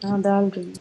डाल रही हूँ।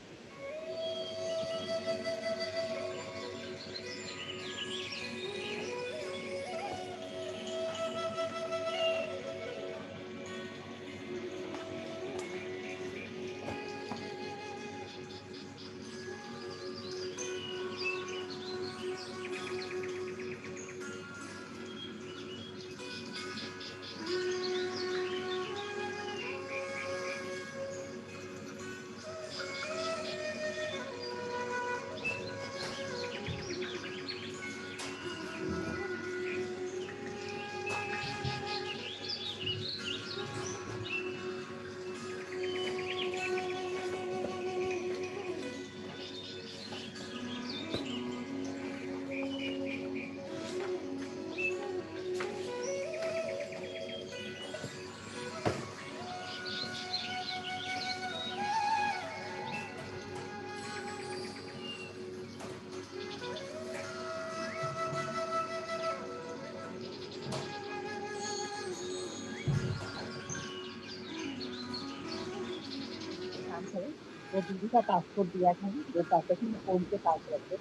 काम करें, वो दीदी का पासपोर्ट दिया था ना, वो पासपोर्ट में फोन के पास रखे।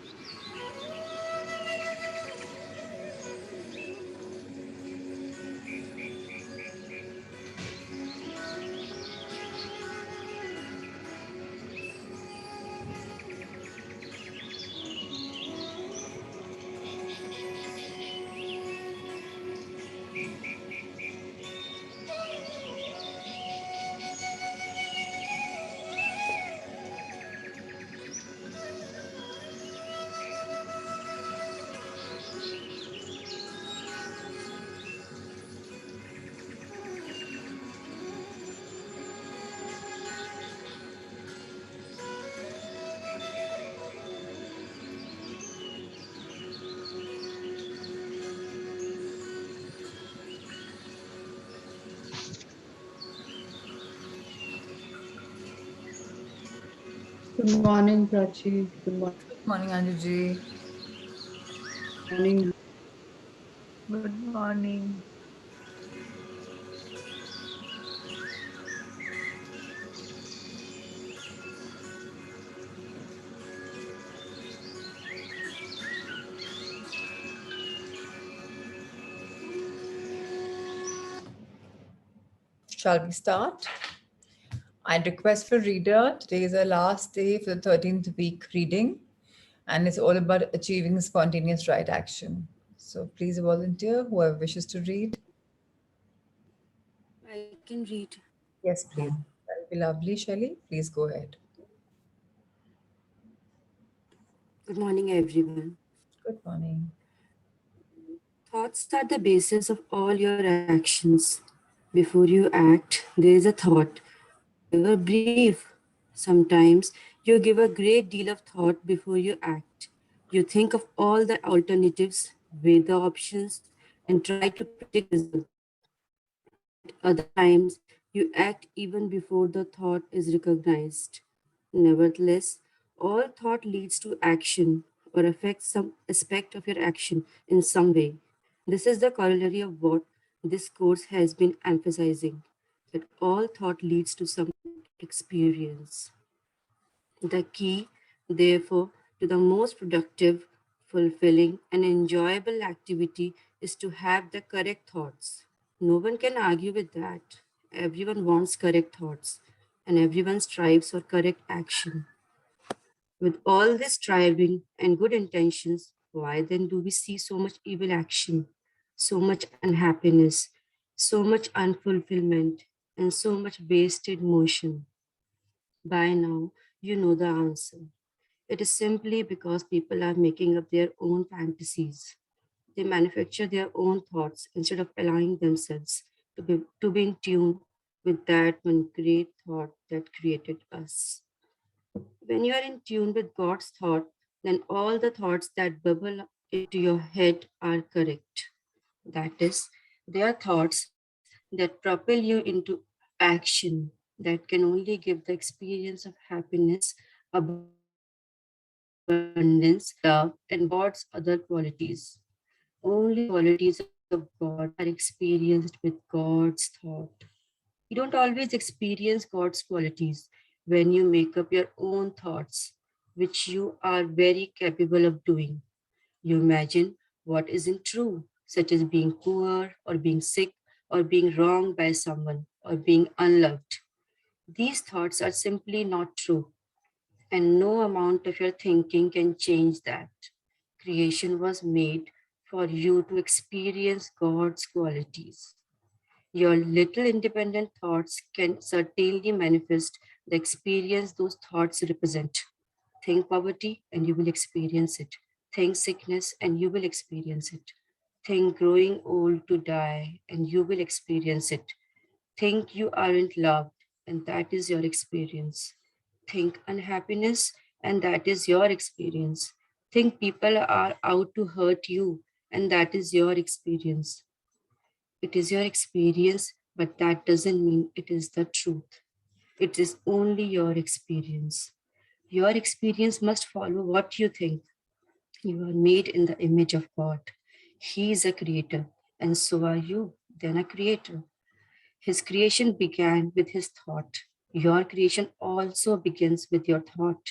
Good morning, Prachi. Good Morning, Anju. morning. Good morning. Shall we start? I'd request for reader. Today is our last day for the 13th week reading, and it's all about achieving spontaneous right action. So please volunteer, whoever wishes to read. I can read. Yes, please. That would be lovely, Shelley. Please go ahead. Good morning, everyone. Good morning. Thoughts are the basis of all your actions. Before you act, there is a thought, however brief. Sometimes you give a great deal of thought before you act. You think of all the alternatives, weigh the options, and try to predict the result. At other times, you act even before the thought is recognized. Nevertheless, all thought leads to action or affects some aspect of your action in some way. This is the corollary of what this course has been emphasizing, that all thought leads to some experience. The key, therefore, to the most productive, fulfilling, and enjoyable activity is to have the correct thoughts. No one can argue with that. Everyone wants correct thoughts, and everyone strives for correct action. With all this striving and good intentions, why then do we see so much evil action, so much unhappiness, so much unfulfillment, and so much wasted motion? By now, you know the answer. It is simply because people are making up their own fantasies. They manufacture their own thoughts instead of allowing themselves to be in tune with that one great thought that created us. When you are in tune with God's thought, then all the thoughts that bubble into your head are correct. That is, they are thoughts that propel you into action, that can only give the experience of happiness, abundance, love, and God's other qualities. Only the qualities of God are experienced with God's thought. We don't always experience God's qualities. when you make up your own thoughts, which you are very capable of doing. You imagine what isn't true, such as being poor or being sick or being wronged by someone or being unloved. These thoughts are simply not true, and no amount of your thinking can change that. Creation was made for you to experience God's qualities. Your little independent thoughts can certainly manifest the experience those thoughts represent. Think poverty and you will experience it. Think sickness and you will experience it. Think growing old to die and you will experience it. Think you aren't loved and that is your experience. Think unhappiness and that is your experience. Think people are out to hurt you and that is your experience. It is your experience, but that doesn't mean it is the truth. It is only your experience. Your experience must follow what you think. You are made in the image of God. He is a creator, and so are you, then a creator. His creation began with his thought. Your creation also begins with your thought.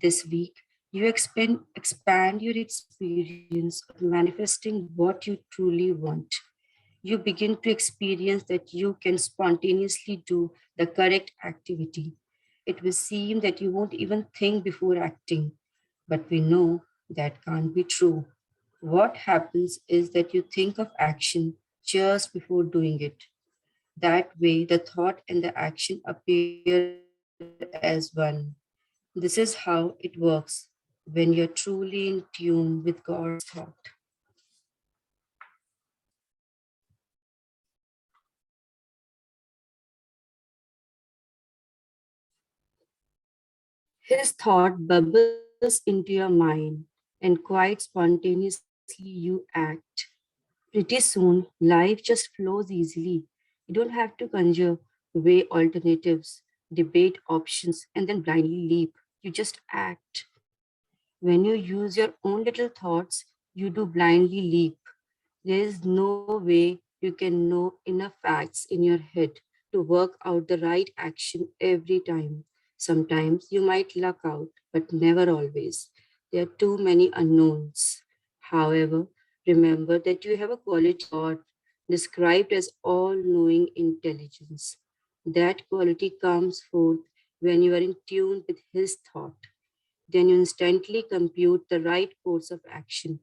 This week, you expand your experience of manifesting what you truly want. You begin to experience that you can spontaneously do the correct activity. It will seem that you won't even think before acting, but we know that can't be true. What happens is that you think of action just before doing it. That way, the thought and the action appear as one. This is how it works when you're truly in tune with God's thought. His thought bubbles into your mind, and quite spontaneously you act. Pretty soon, life just flows easily. You don't have to conjure, weigh alternatives, debate options, and then blindly leap. You just act. When you use your own little thoughts, you do blindly leap. There is no way you can know enough facts in your head to work out the right action every time. Sometimes you might luck out, but never always. There are too many unknowns. However, remember that you have a quality God described as all knowing intelligence. That quality comes forth when you are in tune with His thought. Then you instantly compute the right course of action.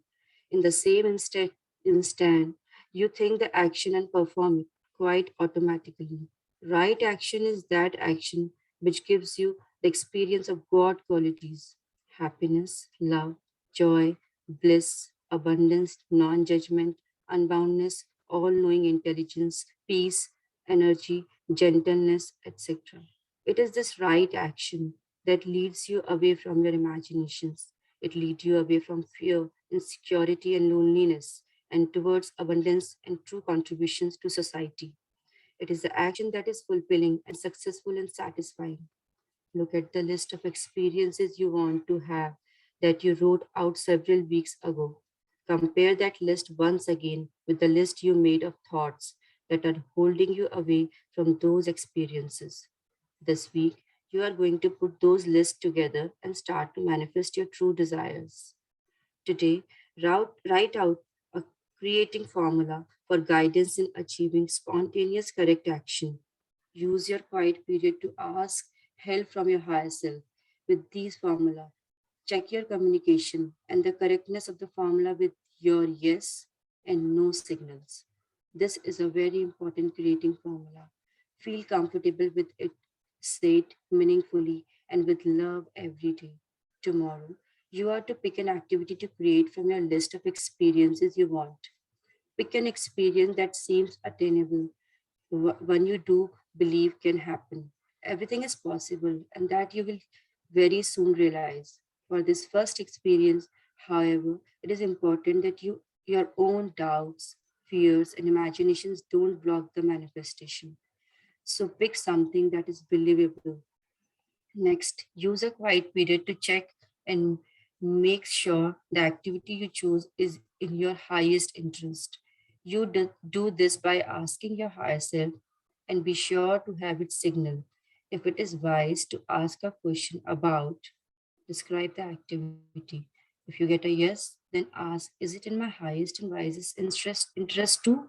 In the same instant, you think the action and perform it quite automatically. Right action is that action which gives you the experience of God qualities: happiness, love, joy, bliss, abundance, non judgment, unboundness, all knowing intelligence, peace, energy, gentleness, etc. It is this right action that leads you away from your imaginations. It leads you away from fear, insecurity, and loneliness, and towards abundance and true contributions to society. It is the action that is fulfilling and successful and satisfying. Look at the list of experiences you want to have that you wrote out several weeks ago. Compare that list once again with the list you made of thoughts that are holding you away from those experiences. This week, you are going to put those lists together and start to manifest your true desires. Today, write out a creating formula for guidance in achieving spontaneous correct action. Use your quiet period to ask help from your higher self with these formula. Check your communication and the correctness of the formula with your yes and no signals. This is a very important creating formula. Feel comfortable with it, say it meaningfully and with love every day. Tomorrow, you are to pick an activity to create from your list of experiences you want. Pick an experience that seems attainable, one you do believe can happen. Everything is possible, and that you will very soon realize. For this first experience, however, it is important that your own doubts, fears, and imaginations don't block the manifestation. So pick something that is believable. Next, use a quiet period to check and make sure the activity you choose is in your highest interest. Do this by asking your higher self and be sure to have it signal. if it is wise to ask a question about, describe the activity. If you get a yes, then ask, is it in my highest and wisest interest to?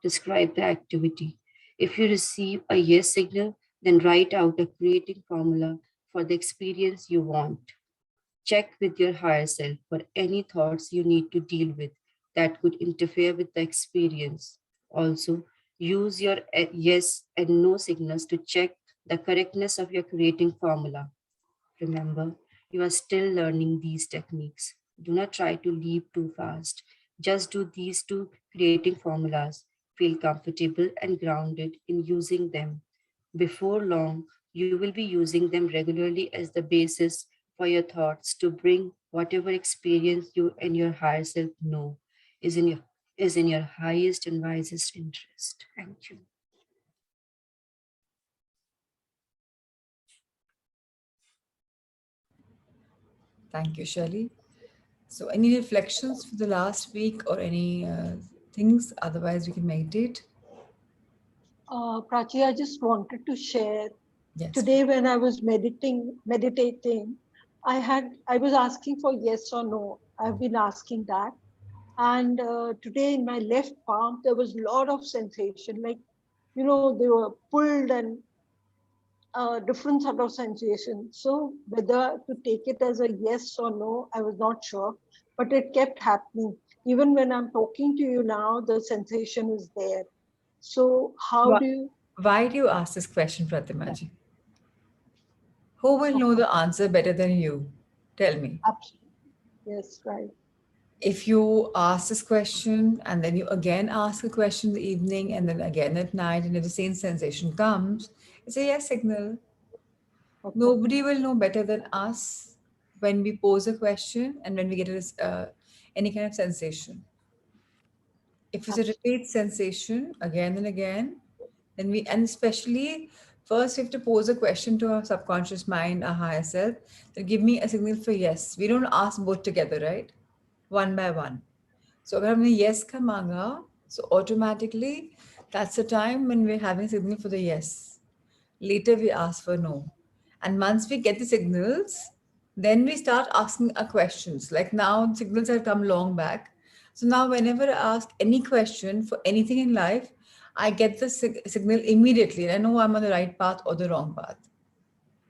Describe the activity. If you receive a yes signal, then write out a creating formula for the experience you want. Check with your higher self for any thoughts you need to deal with that could interfere with the experience. Also, use your yes and no signals to check the correctness of your creating formula. Remember, you are still learning these techniques. Do not try to leap too fast. Just do these two creating formulas. Feel comfortable and grounded in using them. Before long, you will be using them regularly as the basis for your thoughts to bring whatever experience you and your higher self know is in your highest and wisest interest. Thank you. Thank you, Shelley. So, any reflections for the last week or any things? Otherwise, we can meditate. Prachi, I just wanted to share Yes. today when I was meditating, I was asking for yes or no. I've been asking that. And today in my left palm, there was a lot of sensation, like, they were pulled and different sort of sensation. So whether to take it as a yes or no, I was not sure, but it kept happening. Even when I'm talking to you now, the sensation is there. So how Why, do you? why do you ask this question, Pratimaji? Who will know the answer better than you? Tell me. Absolutely. Yes, right. If you ask this question and then you again ask a question in the evening and then again at night, and if the same sensation comes, it's a yes signal. Okay. Nobody will know better than us when we pose a question and when we get any kind of sensation. If it's a repeat sensation again and again, then and especially first we have to pose a question to our subconscious mind, our higher self, that give me a signal for yes. We don't ask both together, right? One by one. So अगर हमने yes का मांगा, so automatically that's the time when we're having a signal for the yes. Later we ask for no. And once we get the signals, then we start asking our questions. Like now signals have come long back. So now whenever I ask any question for anything in life, I get the signal immediately and I know I'm on the right path or the wrong path.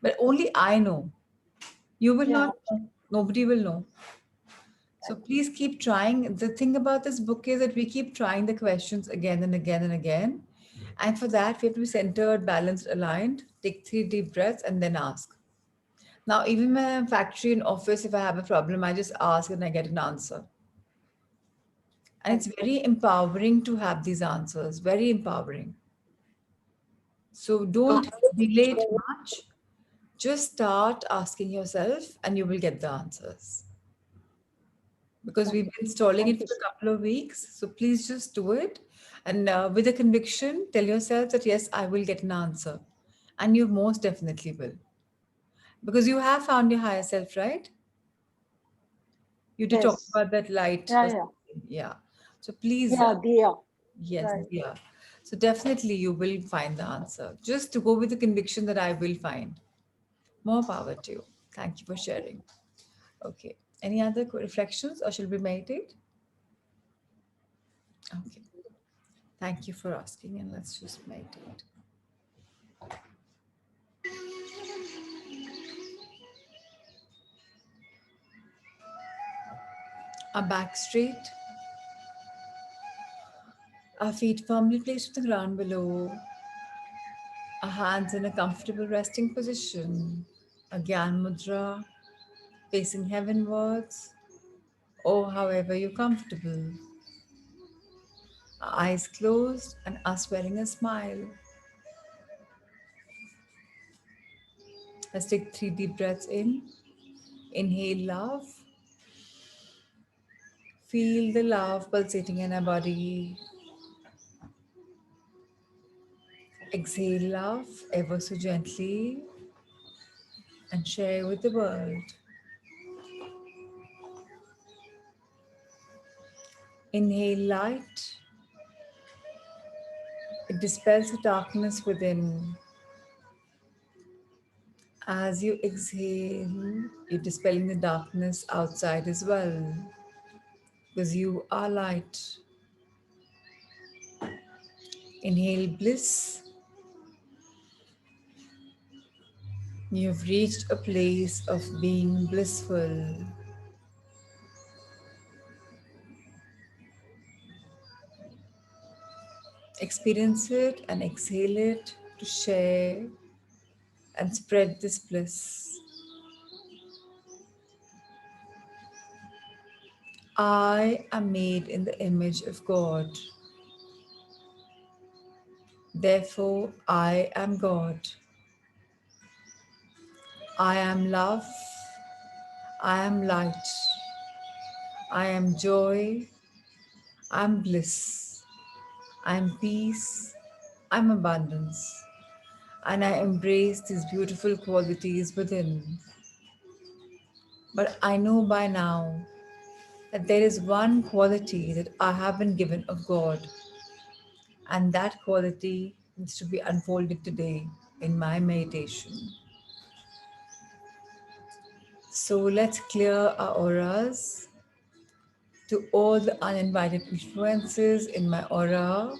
But only I know. You will not know. Nobody will know. So please keep trying. The thing about this book is that we keep trying the questions again and again and again. And for that, we have to be centered, balanced, aligned. Take 3 deep breaths and then ask. Now, even when I'm factory and office, if I have a problem, I just ask and I get an answer. And it's very empowering to have these answers, very empowering. So don't delay it much. Just start asking yourself and you will get the answers. Because we've been installing it for a couple of weeks. So please just do it. And with a conviction, tell yourself that, yes, I will get an answer. And you most definitely will. Because you have found your higher self, right? You did talk Yes. about that light. Yeah. Yeah. So please. Yeah, Dia. Yes, Right. yeah. So definitely you will find the answer. Just to go with the conviction that I will find. More power to you. Thank you for sharing. Okay. Any other reflections or shall we meditate? Okay. Thank you for asking and let's just meditate. Our back straight. Our feet firmly placed on the ground below. Our hands in a comfortable resting position. A Gyan Mudra, facing heavenwards, or however you're comfortable. Our eyes closed and us wearing a smile. Let's take 3 deep breaths in. Inhale love. Feel the love pulsating in our body. Exhale love ever so gently and share with the world. Inhale light. It dispels the darkness within. As you exhale, you're dispelling the darkness outside as well, because you are light. Inhale bliss. You've reached a place of being blissful. Experience it and exhale it to share and spread this bliss. I am made in the image of God. Therefore, I am God. I am love. I am light. I am joy. I am bliss. I am peace. I am abundance. And I embrace these beautiful qualities within. But I know by now that there is one quality that I have been given of God, and that quality needs to be unfolded today in my meditation. So let's clear our auras to all the uninvited influences in my aura.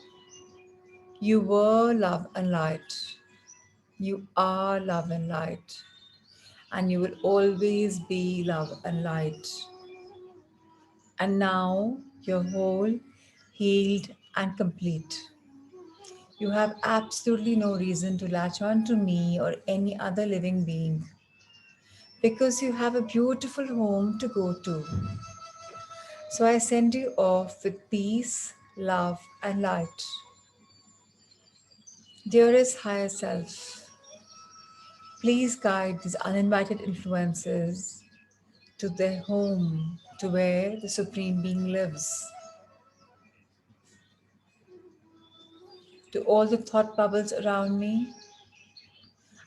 You were love and light. You are love and light. And you will always be love and light. And now you're whole, healed, and complete. You have absolutely no reason to latch on to me or any other living being because you have a beautiful home to go to. So I send you off with peace, love, and light. Dearest higher self, please guide these uninvited influences to their home, to where the Supreme Being lives. To all the thought bubbles around me,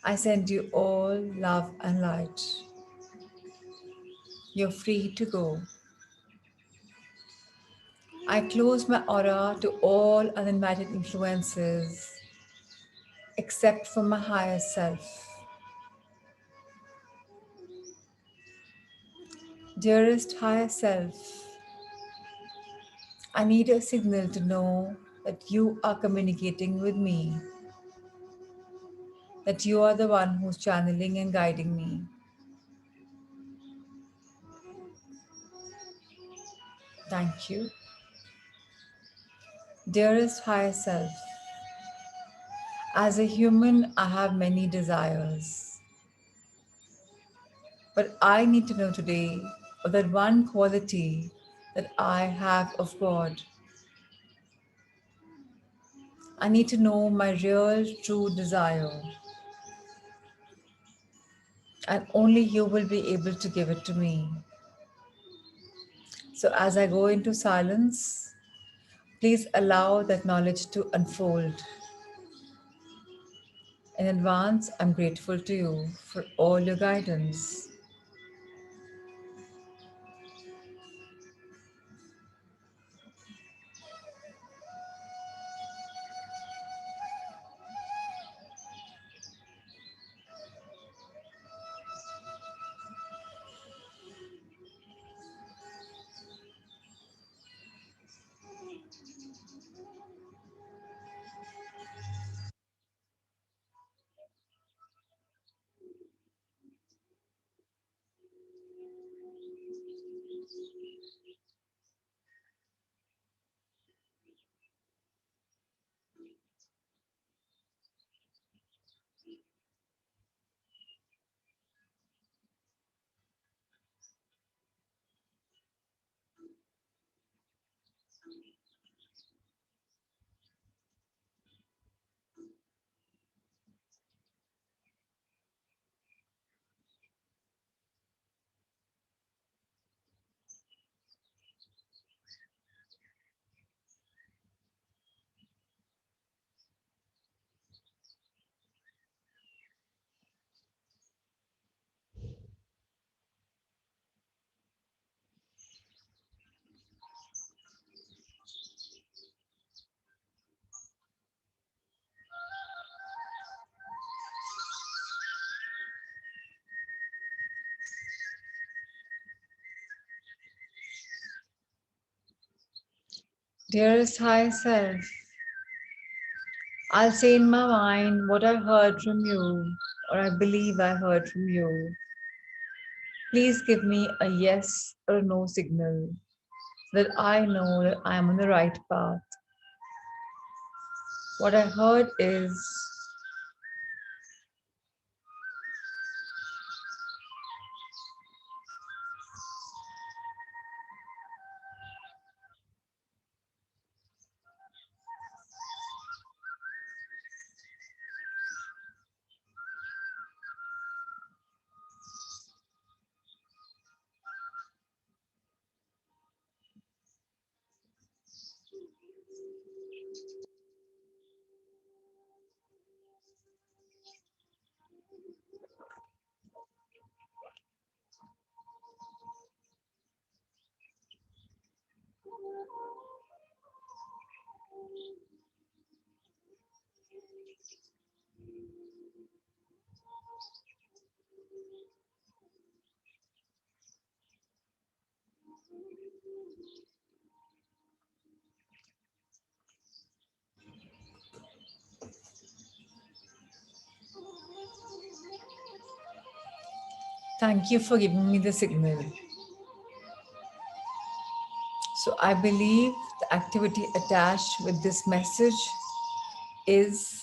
I send you all love and light. You're free to go. I close my aura to all uninvited influences except for my higher self. Dearest higher self, I need a signal to know that you are communicating with me, that you are the one who's channeling and guiding me. Thank you. Dearest higher self, as a human, I have many desires, but I need to know today of that one quality that I have of God. I need to know my real, true desire, and only you will be able to give it to me. So as I go into silence, please allow that knowledge to unfold. In advance, I'm grateful to you for all your guidance. Dearest high self, I'll say in my mind what I heard from you, or I believe I heard from you. Please give me a yes or a no signal so that I know that I am on the right path. What I heard is thank you for giving me the signal. So I believe the activity attached with this message is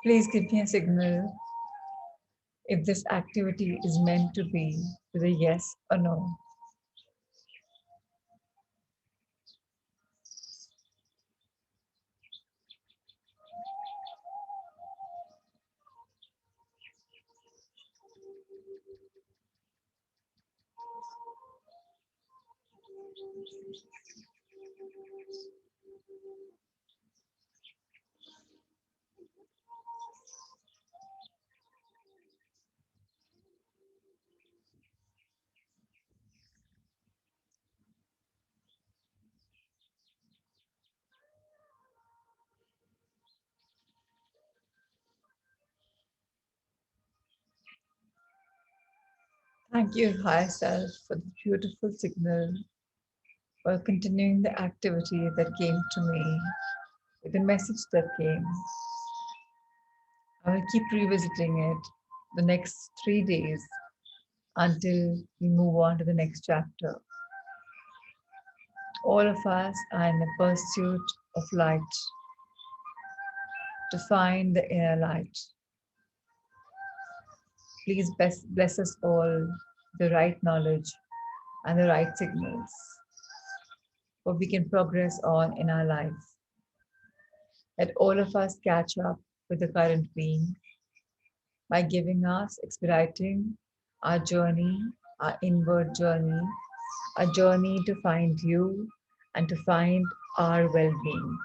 please give me a signal if this activity is meant to be with a yes or no. Thank you, higher self, for the beautiful signal, for continuing the activity that came to me, with the message that came. I will keep revisiting it the next 3 days until we move on to the next chapter. All of us are in the pursuit of light, to find the inner light. Please bless us all the right knowledge and the right signals, so we can progress on in our life. Let all of us catch up with the current being by giving us, expediting our journey, our inward journey, a journey to find you and to find our well-being.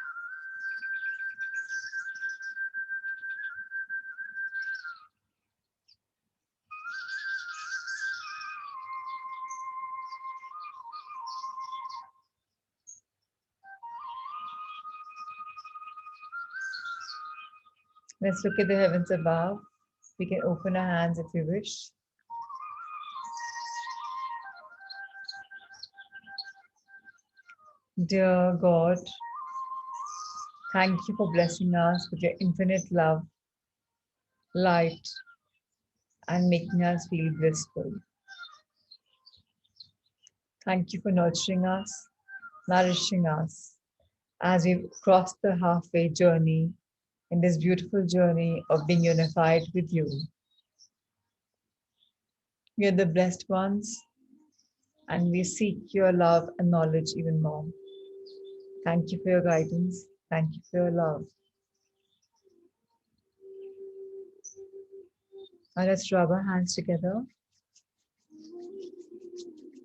Let's look at the heavens above. We can open our hands if we wish. Dear God, thank you for blessing us with your infinite love, light, and making us feel blissful. Thank you for nurturing us, nourishing us as we cross the halfway journey in this beautiful journey of being unified with you. We are the blessed ones, and we seek your love and knowledge even more. Thank you for your guidance. Thank you for your love. Now let's rub our hands together.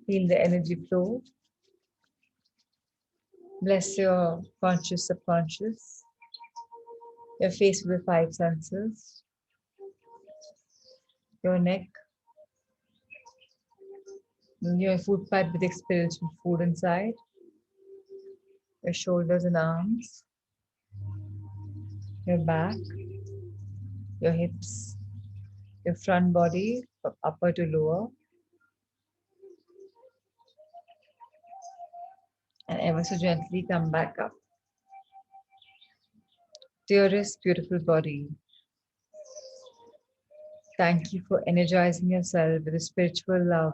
Feel the energy flow. Bless your conscious, subconscious, your face with the 5 senses, your neck, Your food pipe with spiritual food inside. Your shoulders and arms. Your back. Your hips. Your front body from upper to lower. And ever so gently come back up. Dearest, beautiful body, thank you for energizing yourself with a spiritual love.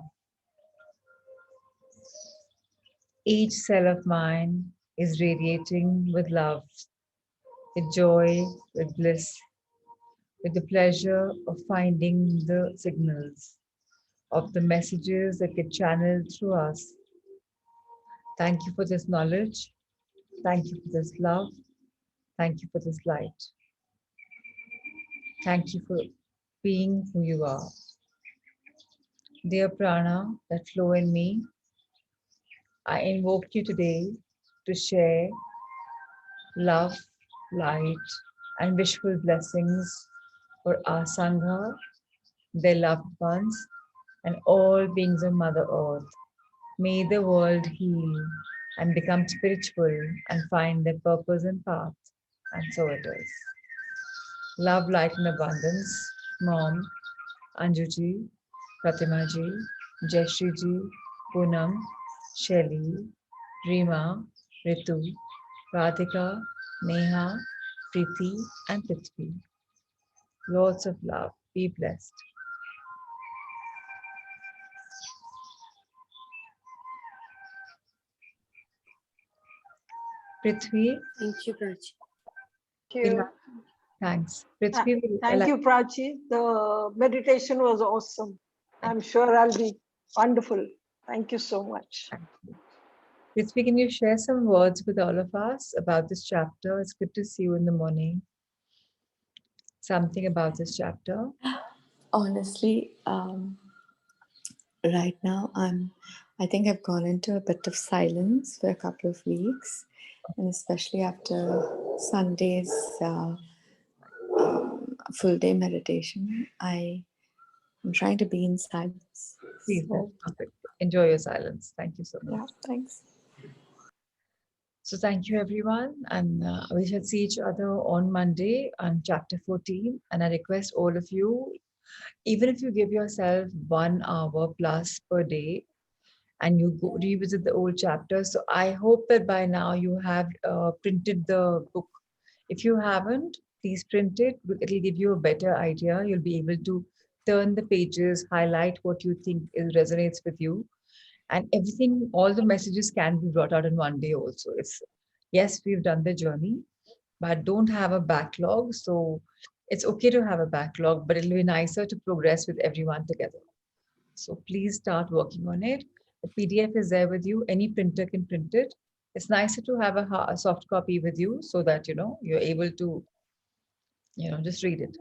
Each cell of mine is radiating with love, with joy, with bliss, with the pleasure of finding the signals of the messages that get channeled through us. Thank you for this knowledge. Thank you for this love. Thank you for this light. Thank you for being who you are. Dear prana that flow in me, I invoke you today to share love, light, and wishful blessings for our Sangha, their loved ones, and all beings of Mother Earth. May the world heal and become spiritual and find their purpose and path. And so it is. Love, light, and abundance, Mom, Anjuji, Pratimaji, Jayashriji, Poonam, Shelly, Rima, Ritu, Radhika, Neha, Preeti, and Prithvi. Lots of love. Be blessed. Prithvi, Thank you, Prachi. Thank you. thanks. Prithvi, will Thank you, Prachi. The meditation was awesome. I'm sure I'll be wonderful. Thank you so much. Prithvi, can you share some words with all of us about this chapter? It's good to see you in the morning. Something about this chapter. Honestly, right now I think I've gone into a bit of silence for a couple of weeks, and especially after Sunday's full day meditation, I'm trying to be in silence. Please, So, that's perfect. Enjoy your silence. Thank you so much. yeah, thanks. So thank you, everyone. And we shall see each other on Monday on chapter 14. And I request all of you, even if you give yourself 1 hour plus per day and you go revisit the old chapters. So I hope that by now you have printed the book. If you haven't, please print it. It'll give you a better idea. You'll be able to turn the pages, highlight what you think resonates with you. And everything, all the messages can be brought out in one day also. It's, yes, we've done the journey, but don't have a backlog. So it's okay to have a backlog, but it'll be nicer to progress with everyone together. So please start working on it. The PDF is there with you. Any printer can print it. It's nicer to have a soft copy with you so that, you're able to, just read it.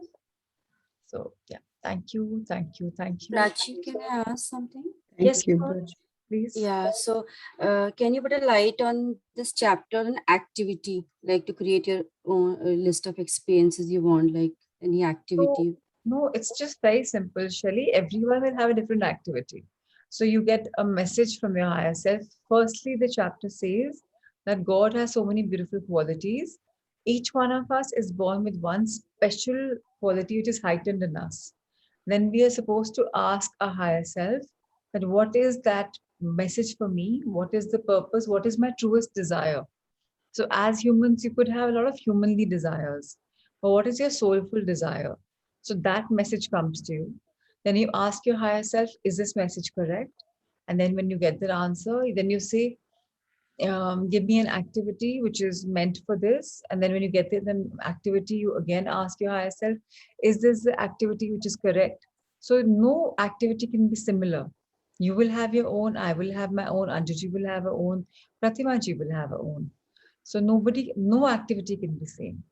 So yeah, thank you, thank you, thank you. Prachi, can I ask something? Yes, Thank you. Praj, please. Yeah, so can you put a light on this chapter on activity, like to create your own list of experiences you want, like any activity? No, it's just very simple, Shelly. Everyone will have a different activity. So you get a message from your higher self. Firstly, the chapter says that God has so many beautiful qualities. Each one of us is born with one special quality which is heightened in us. Then we are supposed to ask our higher self that what is that message for me? What is the purpose? What is my truest desire? So as humans, you could have a lot of humanly desires. But what is your soulful desire? So that message comes to you. Then you ask your higher self, is this message correct? And then when you get the answer, then you say, give me an activity which is meant for this. And then when you get the activity, you again ask your higher self, is this the activity which is correct? So no activity can be similar. You will have your own, I will have my own, Anjuji will have her own, Pratimaji will have her own. So no activity can be same.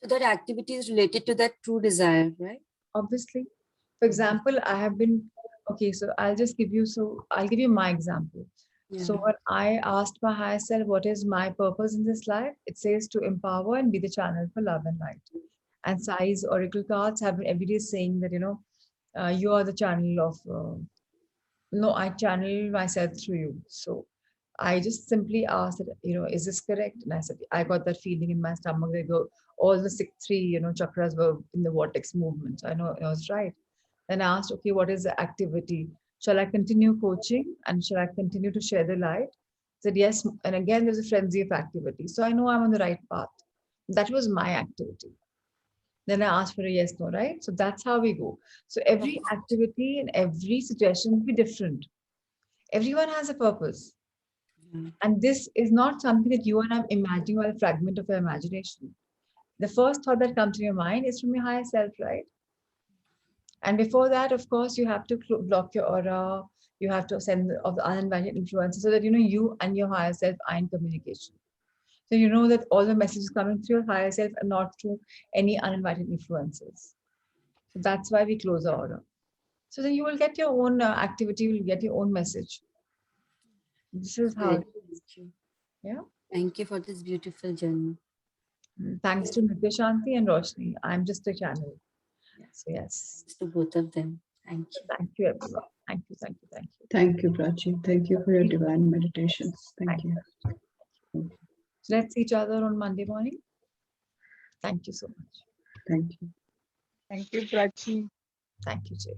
So that activity is related to that true desire, right? Obviously. For example, I have been, okay, so I'll give you my example. Yeah. So when I asked my higher self, what is my purpose in this life? It says to empower and be the channel for love and light. And Sai's oracle cards have been every day saying that, you are the channel of No, I channel myself through you. So I just simply asked that, is this correct? And I said, I got that feeling in my stomach. They go, all the three, chakras were in the vortex movement. So I know I was right. Then I asked, okay, what is the activity? Shall I continue coaching and shall I continue to share the light? I said, yes. And again, there's a frenzy of activity. So I know I'm on the right path. That was my activity. Then I asked for a yes, no, right? So that's how we go. So every activity and every situation will be different. Everyone has a purpose. Yeah. And this is not something that you and I am imagining or a fragment of your imagination. The first thought that comes to your mind is from your higher self, right? And before that, of course, you have to block your aura. You have to send of the uninvited influences so that you and your higher self are in communication. So you know that all the messages coming through your higher self and not through any uninvited influences. So that's why we close our aura. So then you will get your own activity, you will get your own message. This is how. Very true. Yeah. Thank you for this beautiful journey. Thanks to Nitya Shanti and Roshni. I'm just a channel. So yes. To both of them. Thank you. Thank you, everyone. Thank you, thank you, thank you. Thank you, Prachi. Thank you for your divine meditations. Thank you. So let's see each other on Monday morning. Thank you so much. Thank you. Thank you, Prachi. Thank you, Jay.